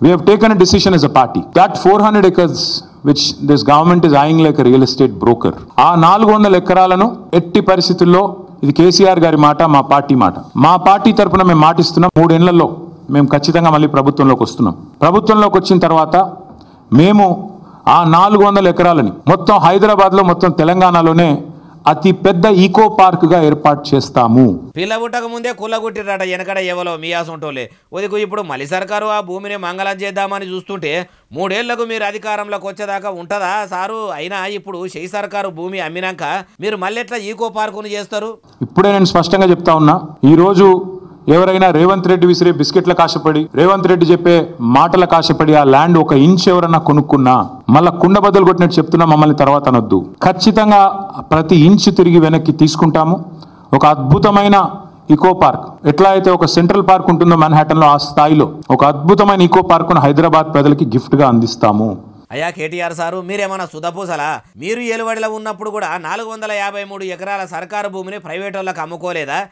We have taken a decision as a party that 400 acres which this government is eyeing like a real estate broker, ఆ 400 ఎకరాలను ఎట్టి పరిస్థితుల్లో, ఇది కేసీఆర్ గారి మాట, మా పార్టీ మాట, మా పార్టీ తరపున మేము మాటిస్తున్నాం, 3 ఏళ్లలో మేము ఖచ్చితంగా మళ్ళీ ప్రభుత్వంలోకి వస్తున్నాం. ప్రభుత్వంలోకి వచ్చిన తర్వాత మేము ఆ 400 ఎకరాలని మొత్తం హైదరాబాద్లో, మొత్తం తెలంగాణలోనే అతి పెద్ద ఈకో పార్క్ గా ఏర్పాటు చేస్తాము. పిల్లగుట్టక ముందే కుల్లగుట్టిరాట వెనకడ ఎవలో మియాసొంటోలే ఒదికు ఇప్పుడు మళ్ళీ సర్కారు ఆ భూమిని మంగళం చేద్దామని చూస్తుంటే 3 ఏళ్లకు మీరు అధికారంలోకి వచ్చేదాకా ఉంటుందా సారు? అయినా ఇప్పుడు షెయి సర్కారు భూమి అమ్మినాక మీరు మళ్ళీ ఎట్లా ఈకో పార్కును చేస్తారు? ఇప్పుడే నేను స్పష్టంగా చెప్తా ఉన్నా, ఈరోజు ఎవరైనా రేవంత్ రెడ్డి విసిరే బిస్కెట్ల కాశపడి, రేవంత్ రెడ్డి చెప్పే మాటల కాశపడి ఆ ల్యాండ్ 1 ఇంచ్ ఎవరన్నా కొనుక్కున్నా మళ్ళా కుండ బద్దలు కొట్టినట్టు చెప్తున్నా, మమ్మల్ని తర్వాత అనొద్దు. ఖచ్చితంగా ప్రతి ఇంచ్ తిరిగి వెనక్కి తీసుకుంటాము. ఒక అద్భుతమైన ఈకో పార్క్, ఎట్లా అయితే ఒక సెంట్రల్ పార్క్ ఉంటుందో మాన్హాటన్లో, ఆ స్థాయిలో ఒక అద్భుతమైన ఈకో పార్కును హైదరాబాద్ ప్రజలకి గిఫ్ట్గా అందిస్తాము. అయ్యా కేటీఆర్ సారు, మీరేమన్నా సుధపూసలా? మీరు ఏలుబడిలో ఉన్నప్పుడు కూడా 453 ఎకరాల సర్కారు భూమిని ప్రైవేట్ వాళ్ళకి అమ్ముకోలేదా?